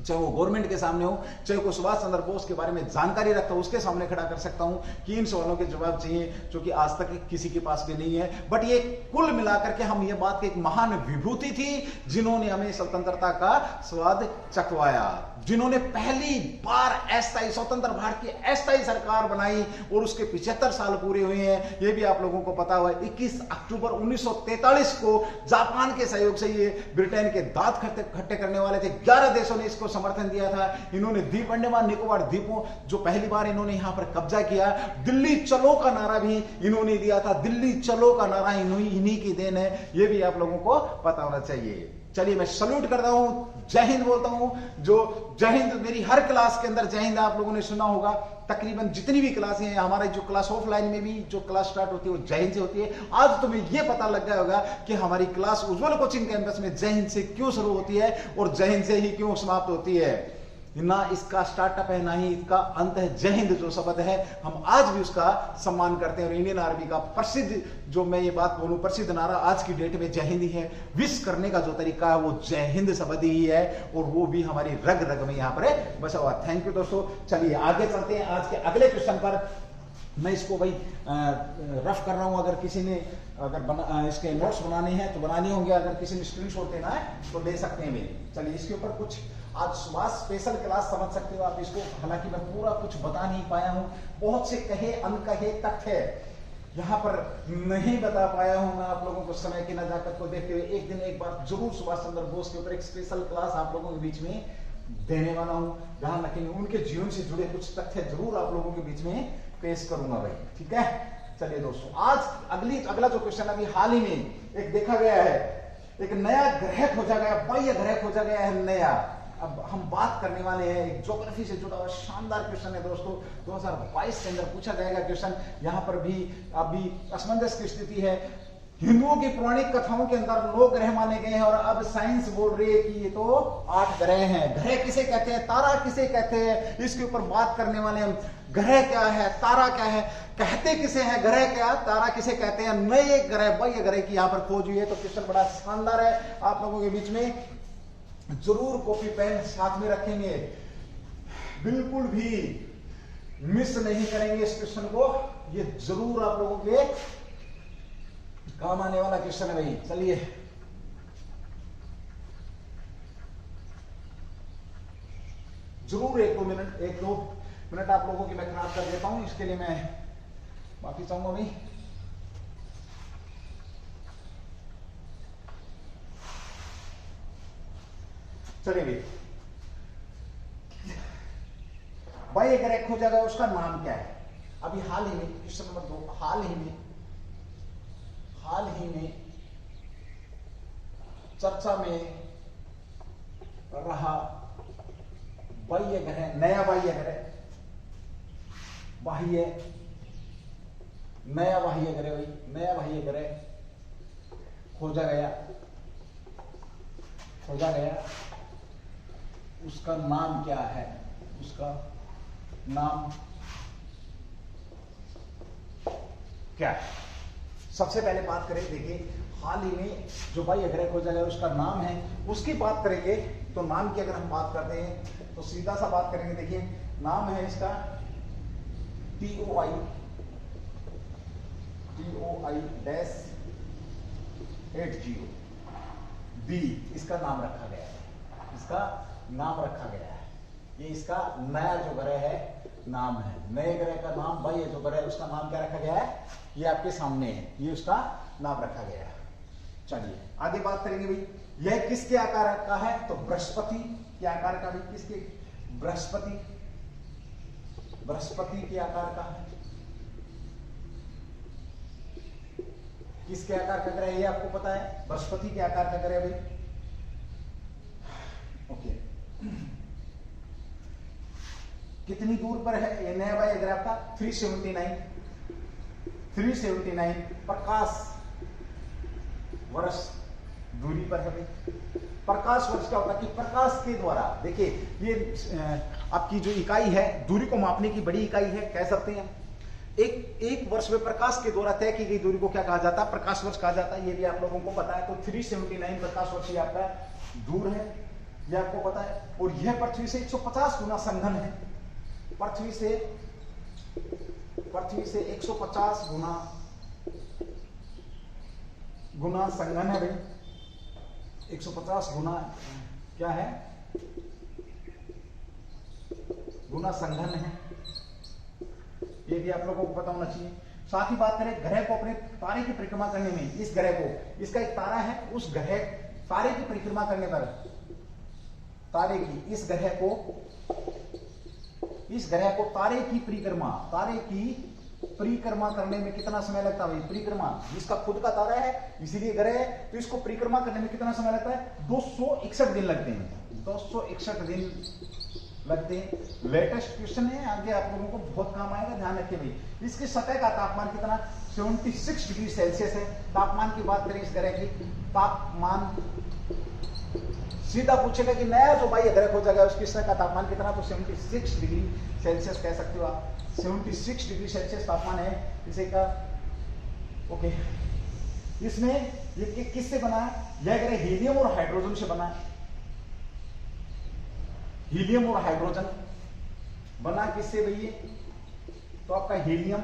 चाहे वो गवर्नमेंट के सामने हो, चाहे को सुभाष चंद्र बोस के बारे में जानकारी रखता हूं उसके सामने खड़ा कर सकता हूं कि इन सवालों के जवाब चाहिए, जो कि आज तक किसी के पास भी नहीं है। बट ये कुल मिलाकर के हम ये बात की एक महान विभूति थी जिन्होंने हमें स्वतंत्रता का स्वाद चखवाया, जिन्होंने पहली बार अस्थायी स्वतंत्र भारत की अस्थायी सरकार बनाई और उसके 75 साल पूरे हुए हैं। ये भी आप लोगों को पता हुआ है। 21 अक्टूबर 1943 को जापान के सहयोग से ये ब्रिटेन के दांत खट्टे करने वाले थे। 11 देशों ने इसको समर्थन दिया था। इन्होंने द्वीप अंडमान निकोबार द्वीपों जो पहली बार इन्होंने यहां पर कब्जा किया, दिल्ली चलो का नारा भी इन्होंने दिया था। दिल्ली चलो का नारा इन्हीं की देन है, ये भी आप लोगों को पता होना चाहिए। चलिए मैं सल्यूट करता हूं, जय हिंद बोलता हूं। जो जय हिंद मेरी हर क्लास के अंदर जय हिंद आप लोगों ने सुना होगा। तकरीबन जितनी भी क्लासें हैं, हमारी जो क्लास ऑफलाइन में भी जो क्लास स्टार्ट होती है वो जय हिंद से होती है। आज तुम्हें यह पता लग गया होगा कि हमारी क्लास उज्जवल कोचिंग कैंपस में जय हिंद से क्यों शुरू होती है और जय हिंद से ही क्यों समाप्त होती है। ना इसका स्टार्टअप है ना ही इसका अंत है। जय हिंद जो शब्द है हम आज भी उसका सम्मान करते हैं। और इंडियन आर्मी का प्रसिद्ध, जो मैं ये बात बोलूं, प्रसिद्ध नारा आज की डेट में जय हिंद ही है। विश करने का जो तरीका है वो जय हिंद शब्द ही है और वो भी हमारी रग रग में यहाँ पर बसा हुआ। थैंक यू दोस्तों। चलिए आगे चलते हैं आज के अगले क्वेश्चन पर। मैं इसको भाई रफ कर रहा हूं, अगर किसी ने अगर इसके नोट्स बनाने हैं तो बनाने होंगे, अगर किसी ने स्क्रीनशॉट देना है तो ले सकते हैं मेरे। चलिए इसके ऊपर कुछ आज सुबह स्पेशल क्लास समझ सकते हो आप इसको, हालांकि मैं पूरा कुछ बता नहीं पाया हूँ, बहुत से कहे अनकहे तथ्य यहाँ पर नहीं बता पाया हूँ मैं आप लोगों को समय की नजाकत को देखते हुए। एक दिन एक बार जरूर सुभाष चंद्र बोस के ऊपर एक स्पेशल क्लास आप लोगों के बीच में देने वाला हूँ, जहां रखेंगे उनके जीवन से जुड़े कुछ तथ्य जरूर आप लोगों के बीच में पेश करूंगा भाई, ठीक है। चलिए दोस्तों, आज अगला जो क्वेश्चन अभी हाल ही में एक देखा गया है, एक नया ग्रह खोजा गया, बाह्य ग्रह खोजा गया है नया। अब हम बात करने वाले हैं एक ज्योग्राफी से जुड़ा हुआ शानदार क्वेश्चन है दोस्तों, 2022 के अंदर पूछा जाएगा क्वेश्चन। यहाँ पर भी अभी असमंजस की स्थिति है। हिंदुओं की पौराणिक कथाओं के अंदर 9 ग्रह माने गए हैं और अब साइंस बोल रही है कि ये तो 8 ग्रह हैं। ग्रह किसे कहते हैं, तारा किसे कहते हैं, इसके ऊपर बात करने वाले हम। ग्रह क्या है, तारा क्या है, कहते किसे हैं, ग्रह क्या, तारा किसे कहते हैं, नए ग्रह बाह्य ग्रह की यहाँ पर खोज हुई है। तो क्वेश्चन बड़ा शानदार है, आप लोगों के बीच में जरूर कॉपी पेन साथ में रखेंगे, बिल्कुल भी मिस नहीं करेंगे इस क्वेश्चन को, ये जरूर आप लोगों के काम आने वाला क्वेश्चन है भाई। चलिए जरूर एक दो मिनट आप लोगों की मैं खराब कर देता हूं, इसके लिए मैं माफी चाहूंगा भाई। चलिए भाई, बाह्य ग्रह खोजा गया, उसका नाम क्या है। अभी हाल ही में क्वेश्चन नंबर 2, हाल ही में चर्चा में रहा बाह्य ग्रह, नया बाह्य ग्रह, नया बाह्य ग्रह खोजा गया, उसका नाम क्या है, उसका नाम क्या है। सबसे पहले बात करें, देखिए हाल ही में जो बाह्य ग्रह खोजा गया उसका नाम है, उसकी बात करेंगे। तो नाम की अगर हम बात करते हैं तो सीधा सा बात करेंगे, देखिए नाम है इसका TOI -80b, इसका नाम रखा गया है, ये इसका नया जो ग्रह है नाम है, नए ग्रह का नाम, बाह्य जो ग्रह है उसका नाम क्या रखा गया है, ये आपके सामने है, ये उसका नाम रखा गया है। चलिए आगे बात करेंगे भाई, यह किसके आकार का है, तो बृहस्पति के आकार का। भाई किसके, बृहस्पति के आकार का है। किसके आकार का ग्रह है ये आपको पता है, बृहस्पति के आकार का ग्रह भाई। ओके, कितनी दूर पर है ये नया बाह्य ग्रह आपका, 379 प्रकाश वर्ष दूरी पर है भाई। प्रकाश वर्ष क्या होता है कि प्रकाश के द्वारा, देखिए ये आपकी जो इकाई है दूरी को मापने की बड़ी इकाई है, कह सकते हैं। एक वर्ष में प्रकाश के द्वारा तय की गई दूरी को क्या कहा जाता है, प्रकाश वर्ष कहा जाता है। ये भी आप लोगों को पता है। तो 379 प्रकाश वर्ष ये आपका दूर है, ये आपको पता है। और यह पृथ्वी से 150 गुना संघन है, पृथ्वी से 150 गुना संघन है भाई, 150 गुना क्या है, गुना संघन है, ये भी आप लोगों को पता होना चाहिए। साथ ही बात करें ग्रह को अपने तारे की परिक्रमा करने में, इस ग्रह को, इसका एक तारा है, उस ग्रह तारे की परिक्रमा करने पर इस ग्रह को तारे की परिक्रमा करने में कितना समय लगता है भाई, परिक्रमा, जिसका खुद का तारा है इसीलिए ग्रह है, तो इसको परिक्रमा करने में कितना समय लगता है, 261 दिन लगते हैं, 261 दिन लगते हैं। लेटेस्ट क्वेश्चन है, आगे आप लोगों को बहुत काम आएगा, ध्यान रखिए भाई। इसकी सतह का तापमान कितना, 76 डिग्री सेल्सियस है। तापमान की बात करें इस ग्रह की, तापमान सीधा पूछेगा कि नया जो बाह्य ग्रह खोजा गया उसकी सतह का तापमान कितना, तो 76 डिग्री सेल्सियस कह सकते हो आप, 76 डिग्री सेल्सियस तापमान है इसे का। ओके, इसमें ये किससे बना है, यह ग्रह हीलियम और हाइड्रोजन से बना है। हीलियम और हाइड्रोजन बना किससे भैया, तो आपका हीलियम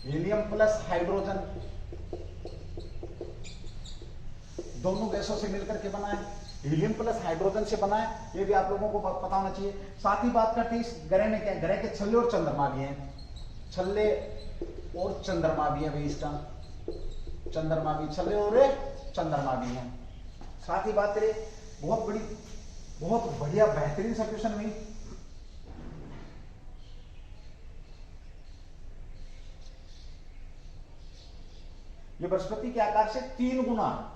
हीलियम प्लस हाइड्रोजन दोनों गैसों से मिलकर के बना है, हीलियम प्लस हाइड्रोजन से बना है, ये भी आप लोगों को पता होना चाहिए। साथ ही बात करते हैं इस ग्रह में क्या है, ग्रह के छल्ले और चंद्रमा भी हैं, छल्ले और चंद्रमा भी है भाई, इसका चंद्रमा भी, छल्ले और चंद्रमा भी है। साथ ही बात करें बहुत बढ़िया बेहतरीन सा क्वेश्चन हुई, ये बृहस्पति के आकार से 3 गुना,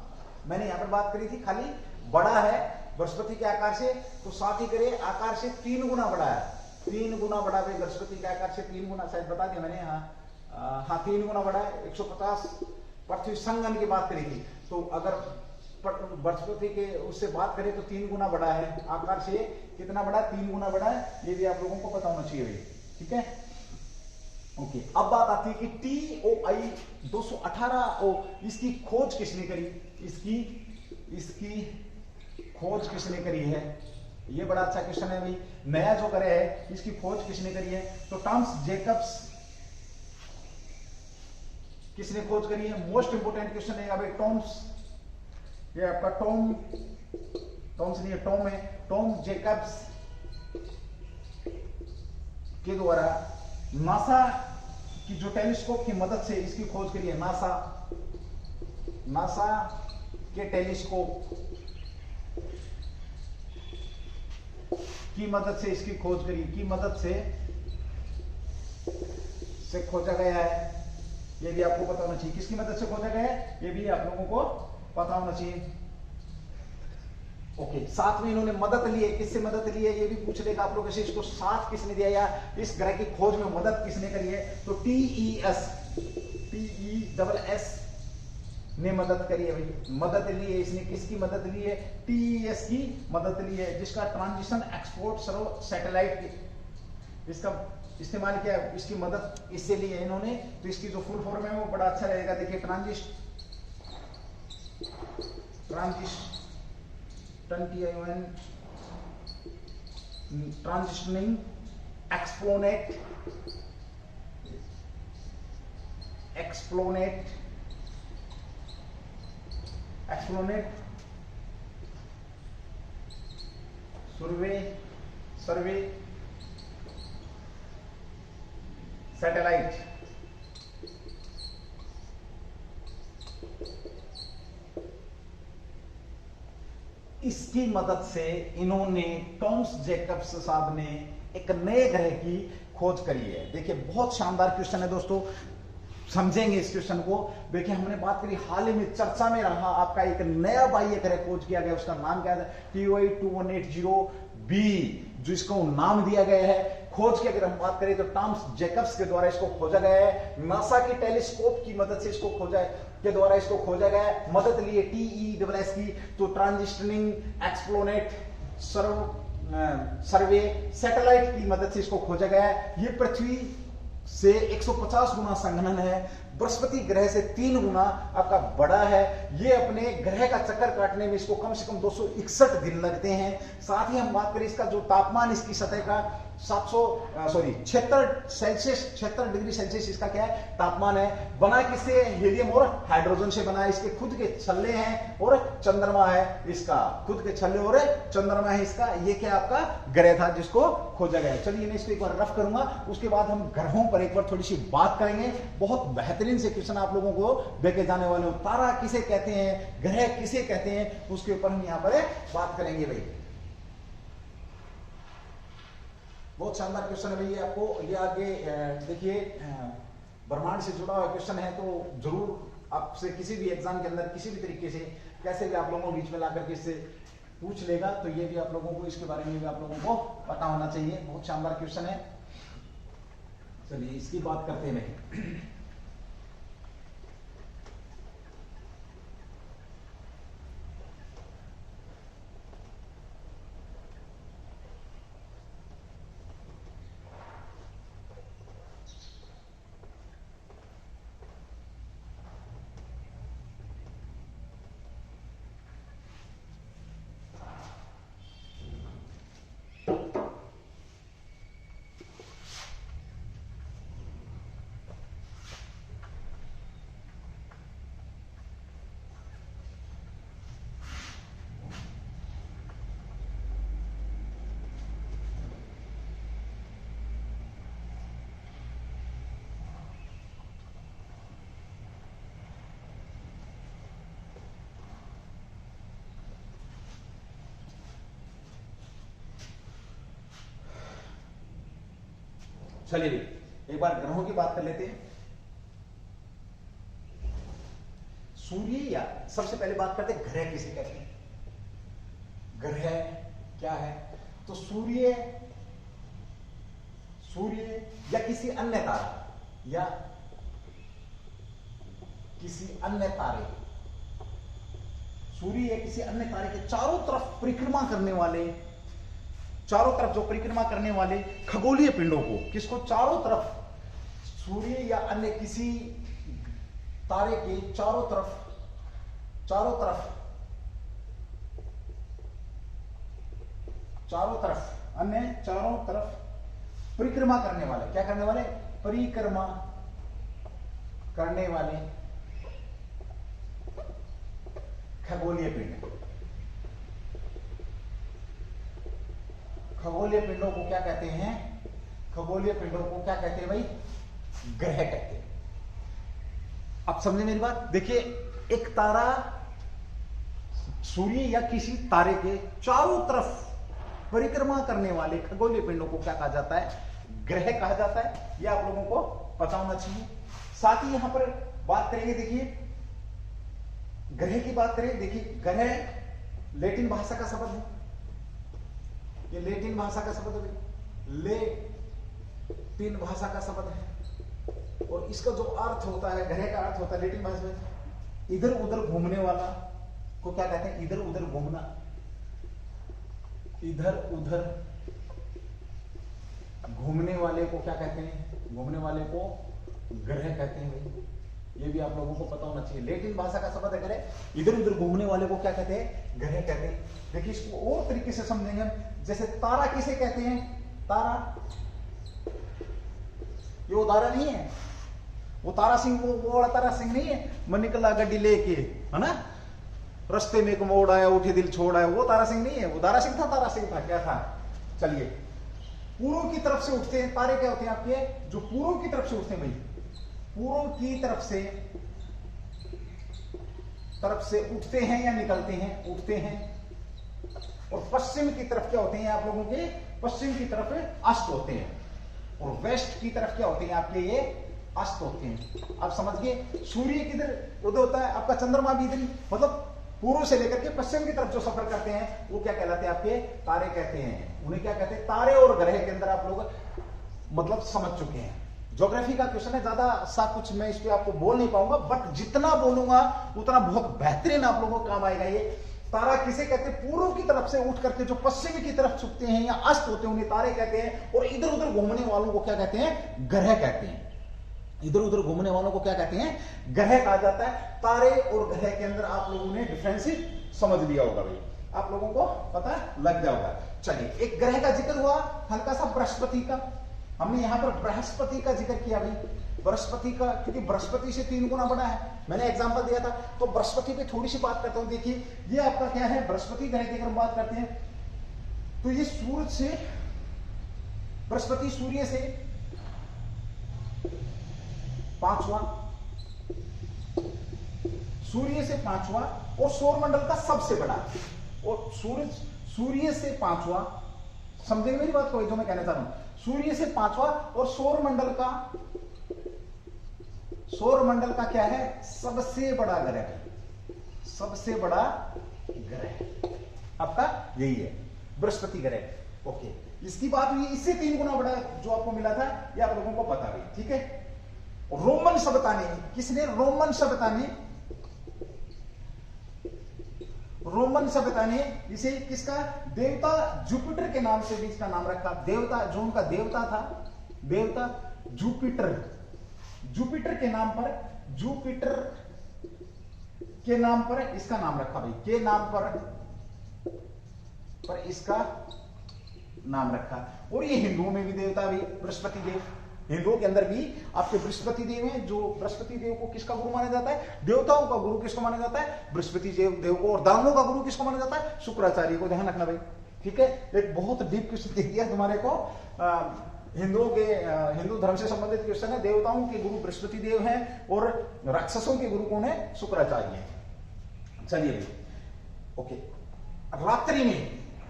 मैंने यहां पर बात करी थी खाली बड़ा है बृहस्पति के आकार से, तो साथ ही करें आकार से 3 गुना बड़ा है, 3 गुना बड़ा है बृहस्पति के आकार से, 3 गुना, शायद बता दिया मैंने, हाँ 3 गुना बड़ा है। 150 पृथ्वी संगन की बात करी थी, तो अगर बृहस्पति के उससे बात करें तो 3 गुना बड़ा है, आकार से कितना बड़ा है, 3 गुना बड़ा है, ये भी आप लोगों को पता होना चाहिए भाई, ठीक है। ओके, अब बात आती है कि TOI 218 इसकी खोज किसने करी, इसकी खोज किसने करी है, ये बड़ा अच्छा क्वेश्चन है भाई। नया जो ग्रह है इसकी खोज किसने करी है, तो टॉमस जेकब्स किसने खोज करी है, मोस्ट इंपोर्टेंट क्वेश्चन है भाई। टॉमस, ये आपका टॉमस नहीं है, टॉम है, टॉम जेकब्स के द्वारा नासा की जो टेलीस्कोप की मदद से इसकी खोज करी है, नासा के टेलीस्कोप की मदद से इसकी खोज करी, की मदद से खोजा गया है, ये भी आपको पता होना चाहिए। किसकी मदद से खोजा गया है, ये भी आप लोगों को पता होना चाहिए। ओके, साथ में इन्होंने मदद ली है, किससे मदद ली है ये भी पूछ लेगा आप लोगों से, इसको साथ किसने दिया या इस ग्रह की खोज में मदद किसने करी है, तो TES ने मदद करी है भाई, मदद ली है इसने, किसकी मदद ली है, TES की मदद ली है, जिसका ट्रांजिशन एक्सपोर्ट सर्व सैटेलाइट इसका इस्तेमाल किया, इसकी मदद इससे ली है इन्होंने। तो इसकी जो फुल फॉर्म है वो बड़ा अच्छा रहेगा, देखिए ट्रांजिशनिंग एक्सप्लोनेट सर्वे सैटेलाइट, इसकी मदद से इन्होंने टॉमस जेकब्स साहब ने एक नए ग्रह की खोज करी है। देखिए बहुत शानदार क्वेश्चन है दोस्तों, समझेंगे इस क्वेश्चन को। देखिए हमने बात करी, हाल ही में चर्चा में रहा आपका एक नया बाह्य ग्रह खोज किया गया, उसका नाम क्या है, TOI 2180b, जो इसको नाम दिया गया है। खोज की अगर हम बात करें तो टॉमस जेकब्स के द्वारा इसको खोजा गया है, नासा के टेलीस्कोप की मदद से इसको खोजा के द्वारा इसको खोजा गया है, मदद ली है TES की, तो ट्रांजिशनिंग एक्सप्लोनेट सर्वे सैटेलाइट की मदद से इसको खोजा गया है। ये पृथ्वी से 150 गुना संघनन है, बृहस्पति ग्रह से 3 गुना आपका बड़ा है। ये अपने ग्रह का चक्कर काटने में इसको कम से कम 261 दिन लगते हैं। साथ ही हम बात करें इसका जो तापमान इसकी सतह का 76 डिग्री सेल्सियस इसका क्या है, तापमान है। बना किससे, हीलियम और हाइड्रोजन से बना है। इसके खुद के छल्ले हैं और चंद्रमा है, इसका खुद के छल्ले और चंद्रमा है इसका। ये क्या आपका ग्रह था जिसको खोजा गया। चलिए मैं इसको एक बार रफ करूंगा, उसके बाद हम ग्रहों पर एक बार थोड़ी सी बात करेंगे। बहुत बेहतरीन से क्वेश्चन आप लोगों को देके जाने वाले हो। तारा किसे कहते हैं, ग्रह किसे कहते हैं, उसके ऊपर हम यहां पर बात करेंगे भाई। बहुत शानदार क्वेश्चन है भैया, आपको ये आगे देखिए ब्रह्मांड से जुड़ा हुआ क्वेश्चन है, तो जरूर आपसे किसी भी एग्जाम के अंदर किसी भी तरीके से कैसे भी आप लोगों को बीच में लाकर के इससे पूछ लेगा, तो ये भी आप लोगों को इसके बारे में भी आप लोगों को पता होना चाहिए। बहुत शानदार क्वेश्चन है। चलिए इसकी बात करते हैं। चलिए एक बार ग्रहों की बात कर लेते हैं। सूर्य या सबसे पहले बात करते हैं ग्रह किसे कहते हैं। ग्रह क्या है? तो सूर्य या किसी अन्य तारा या किसी अन्य तारे, सूर्य या किसी अन्य तारे के चारों तरफ परिक्रमा करने वाले, चारों तरफ जो परिक्रमा करने वाले खगोलीय पिंडों को, किसको? चारों तरफ, सूर्य या अन्य किसी तारे के चारों तरफ अन्य चारों तरफ परिक्रमा करने वाले, क्या करने वाले? परिक्रमा करने वाले खगोलीय पिंड, खगोलीय पिंडों को क्या कहते हैं? खगोलीय पिंडों को क्या कहते हैं भाई? ग्रह कहते हैं। अब समझे मेरी बात? देखिए, एक तारा, सूर्य या किसी तारे के चारों तरफ परिक्रमा करने वाले खगोलीय पिंडों को क्या कहा जाता है? ग्रह कहा जाता है। यह आप लोगों को पता होना चाहिए। साथ ही यहां पर बात करेंगे, देखिए ग्रह की बात करें। देखिए, ग्रह लैटिन भाषा का शब्द है, ये लैटिन भाषा का शब्द है, लैटिन भाषा का शब्द है। और इसका जो अर्थ होता है, ग्रह का अर्थ होता है लैटिन भाषा में इधर उधर घूमने वाला को क्या कहते हैं? इधर उधर घूमना, इधर उधर घूमने वाले को क्या कहते हैं? घूमने वाले को ग्रह कहते हैं भाई। ये भी आप लोगों को पता होना चाहिए। लैटिन भाषा का शब्द है ग्रह, इधर उधर घूमने वाले को क्या कहते हैं? ग्रह कहते हैं। देखिए, इसको और तरीके से समझेंगे। जैसे तारा किसे कहते हैं? तारा, ये वो तारा नहीं है, वो तारा सिंह, वो वाला तारा सिंह नहीं है, मन निकला गड्डी लेके, है ना, रस्ते में एक मोड़ आया, उठे दिल छोड़ आया, वो तारा सिंह नहीं है। वो तारा सिंह था, तारा सिंह था, क्या था? चलिए, पूर्व की तरफ से उठते हैं तारे, क्या होते हैं आपके? जो पूर्व की तरफ से उठते हैं भाई, पूर्व की तरफ से उठते हैं या निकलते हैं? उठते हैं। और पश्चिम की तरफ क्या होते हैं आप लोगों के? पश्चिम की तरफ अस्त होते हैं। और वेस्ट की तरफ क्या होते हैं आपके? ये अस्त होते हैं। आप समझ गए? सूर्य किधर उदय होता है, आपका चंद्रमा भी इधर, मतलब पूर्व से लेकर के पश्चिम की तरफ जो सफर करते हैं वो क्या कहलाते हैं? आपके तारे कहते हैं। उन्हें क्या कहते हैं? तारे और ग्रह के अंदर आप लोग मतलब समझ चुके हैं। ज्योग्राफी का क्वेश्चन है, ज्यादा सा कुछ मैं इस पे आपको बोल नहीं पाऊंगा, बट जितना बोलूंगा उतना बहुत बेहतरीन आप लोगों को काम आएगा। ये तारा किसे कहते हैं? पूर्व की तरफ से उठ करके जो पश्चिम की तरफ झुकते हैं या अस्त होते हैं, उन्हें तारे कहते हैं। और इधर उधर घूमने वालों को क्या कहते हैं? ग्रह कहते हैं। इधर उधर घूमने वालों को क्या कहते हैं? ग्रह कहा जाता है। तारे और ग्रह के अंदर आप लोगों ने डिफरेंस समझ लिया होगा भाई, आप लोगों को पता लग गया होगा। चलिए, एक ग्रह का जिक्र हुआ हल्का सा, बृहस्पति का। हमने यहां पर बृहस्पति का जिक्र किया भाई, बृहस्पति का, क्योंकि बृहस्पति से 3 गुना बड़ा है। मैंने एग्जांपल दिया था, तो बृहस्पति पे थोड़ी सी बात करता हूं। देखिए, ये आपका क्या है? बृहस्पति ग्रह की अगर हम बात करते हैं तो ये सूरज से, बृहस्पति सूर्य से 5वां, सूर्य से 5वां और सौरमंडल का सबसे बड़ा। और सूर्य से 5वां, समझेंगे मेरी बात को जो मैं कहना चाह रहा हूं? सूर्य से 5वां और सौरमंडल का क्या है? सबसे बड़ा ग्रह, सबसे बड़ा ग्रह आपका यही है, बृहस्पति ग्रह। ओके, इसकी बात हुई, इससे 3 गुना बड़ा जो आपको मिला था, ये आप लोगों को पता भी, ठीक है। रोमन सभ्यता ने, किसने? रोमन सभ्यता ने इसे किसका? देवता जुपिटर के नाम से भी इसका नाम रखा। देवता जो उनका देवता था, देवता जुपिटर के नाम पर इसका नाम रखा भाई, के नाम पर इसका नाम रखा। और ये हिंदुओं में भी देवता भी बृहस्पति देव, हिंदुओं के अंदर भी आपके बृहस्पति देव हैं। जो बृहस्पति देव को किसका गुरु माना जाता है? देवताओं का गुरु किसको माना जाता है? बृहस्पति देव को। और दानवों का गुरु किसको माना जाता है? शुक्राचार्य को। ध्यान रखना भाई, ठीक है। एक बहुत डीप क्वेश्चन दे दिया तुम्हारे को, हिंदुओं के, हिंदू धर्म से संबंधित क्वेश्चन है। देवताओं के गुरु बृहस्पति देव हैं और राक्षसों के गुरु कौन है? शुक्राचार्य है। चलिए भाई, ओके।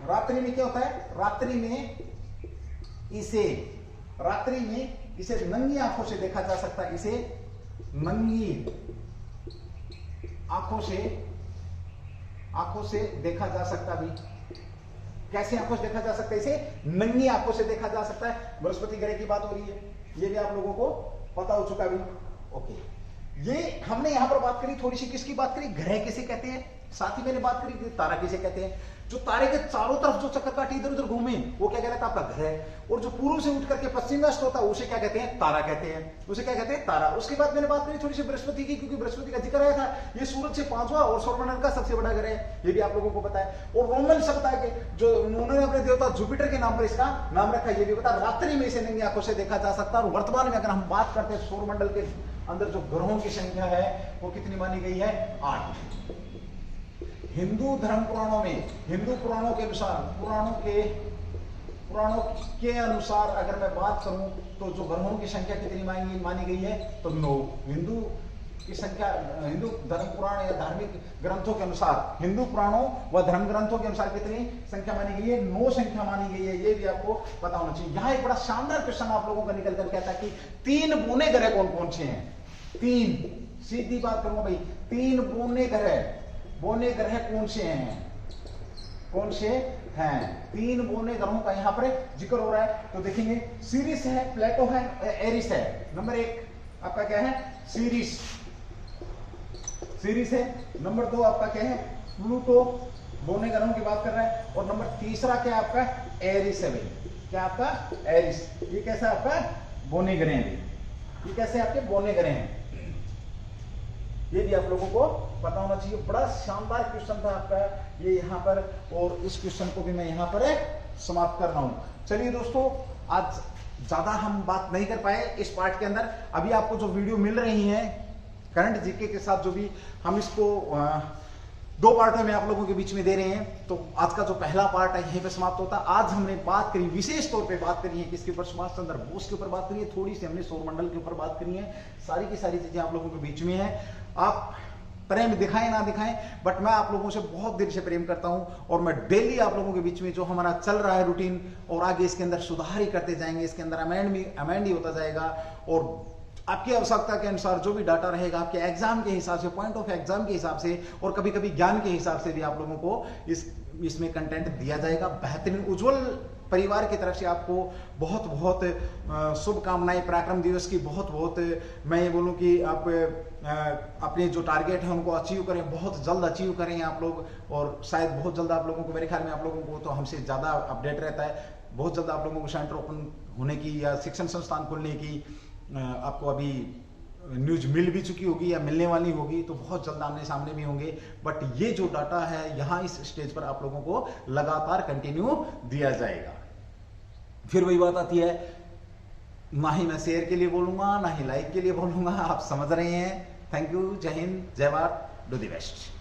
रात्रि में क्या होता है? रात्रि में रात्रि में इसे नंगी आंखों से देखा जा सकता है, इसे नंगी आंखों से देखा जा सकता भी। कैसे आंखों से देखा जा सकता है? इसे नंगी आंखों से देखा जा सकता है। बृहस्पति ग्रह की बात हो रही है, ये भी आप लोगों को पता हो चुका भी। ओके, ये हमने यहां पर बात करी थोड़ी सी, किसकी बात करी? ग्रह किसे कहते हैं। साथ ही मैंने बात करी तारा किसे कहते हैं। जो तारे के चारों तरफ जो चक्कर काटी इधर उधर घूमे वो क्या कहलाता है? आपका ग्रह। और जो पूर्व से उठ करके पश्चिम वेस्ट होता है उसे क्या कहते हैं? तारा कहते हैं। उसे क्या कहते हैं? तारा। उसके बाद मैंने बात करी थोड़ी सी बृहस्पति की, क्योंकि बृहस्पति का जिक्र आया था। ये सूरज से 5वां और सौरमंडल का सबसे बड़ा ग्रह है, ये भी आप लोगों को पता है। और रोमन सभ्यता के जो उन्होंने अपने देवता जुपिटर के नाम पर इसका नाम रखा, ये भी पता। रात्रि में इसे नंगी आंखों से देखा जा सकता है। और वर्तमान में अगर हम बात करते हैं सौरमंडल के अंदर जो ग्रहों की संख्या है वो कितनी मानी गई है? 8। हिंदू धर्म पुराणों में, हिंदू पुराणों के अनुसार, पुराणों के अनुसार अगर मैं बात करूं तो जो ग्रहों की संख्या कितनी मानी गई है? तो 9। हिंदू की संख्या, हिंदू धर्म पुराण या धार्मिक ग्रंथों के अनुसार, हिंदू पुराणों व धर्म ग्रंथों के अनुसार कितनी संख्या मानी गई है? 9 संख्या मानी गई है। ये भी आपको पता होना चाहिए। यहाँ एक बड़ा शानदार क्वेश्चन आप लोगों का निकल कर कहता है कि 3 बौने ग्रह कौन कौन से हैं? 3, सीधी बात करूंगा भाई, 3 बौने ग्रह कौन से हैं? कौन से हैं? 3 बौने ग्रहों का यहां पर जिक्र हो रहा है। तो देखेंगे, सीरिस है, प्लेटो है, एरिस है। नंबर 1 आपका क्या है? सीरिस है। नंबर 2 आपका क्या है? प्लूटो, बौने ग्रहों की बात कर रहा है। और नंबर 3 क्या आपका? एरिस है भाई। क्या आपका? एरिस। ये कैसा आपका? बौने ग्रह है। ये कैसे आपके बौने ग्रह हैं, ये भी आप लोगों को पता होना चाहिए। बड़ा शानदार क्वेश्चन था आपका ये यहाँ पर, और इस क्वेश्चन को भी मैं यहाँ पर समाप्त कर रहा हूं। चलिए दोस्तों, आज ज्यादा हम बात नहीं कर पाए इस पार्ट के अंदर। अभी आपको जो वीडियो मिल रही है करंट जीके के साथ, जो भी हम इसको 2 पार्टों में आप लोगों के बीच में दे रहे हैं, तो आज का जो पहला पार्ट है यहीं पे समाप्त होता है। आज हमने बात करी, विशेष तौर पे बात करी है किसके ऊपर? सुभाष चंद्र बोस के ऊपर बात करी है। थोड़ी सी हमने सौरमंडल के ऊपर बात करी है। सारी की सारी चीजें आप लोगों के बीच में है। आप प्रेम दिखाएं ना दिखाएं, बट मैं आप लोगों से बहुत दिल से प्रेम करता हूं। और मैं डेली आप लोगों के बीच में जो हमारा चल रहा है रूटीन, और आगे इसके अंदर सुधार ही करते जाएंगे, इसके अंदर अमेंड ही होता जाएगा। और आपकी आवश्यकता के अनुसार जो भी डाटा रहेगा, आपके एग्जाम के हिसाब से, पॉइंट ऑफ एग्जाम के हिसाब से, और कभी कभी ज्ञान के हिसाब से भी आप लोगों को इसमें कंटेंट दिया जाएगा। बेहतरीन उज्जवल परिवार की तरफ से आपको बहुत बहुत शुभकामनाएं। पराक्रम दिवस की बहुत बहुत मैं ये बोलूं कि आप अपने जो टारगेट है उनको अचीव करें, बहुत जल्द अचीव करें आप लोग। और शायद बहुत जल्द आप लोगों को, मेरे ख्याल में आप लोगों को तो हमसे ज़्यादा अपडेट रहता है, बहुत जल्द आप लोगों को सेंटर ओपन होने की या शिक्षण संस्थान खोलने की आपको अभी न्यूज मिल भी चुकी होगी या मिलने वाली होगी, तो बहुत जल्द आमने सामने भी होंगे। बट ये जो डाटा है यहाँ इस स्टेज पर आप लोगों को लगातार कंटिन्यू दिया जाएगा। फिर वही बात आती है, ना ही मैं शेयर के लिए बोलूंगा, ना ही लाइक के लिए बोलूंगा, आप समझ रहे हैं। थैंक यू, जय हिंद, जय भारत, डू द बेस्ट।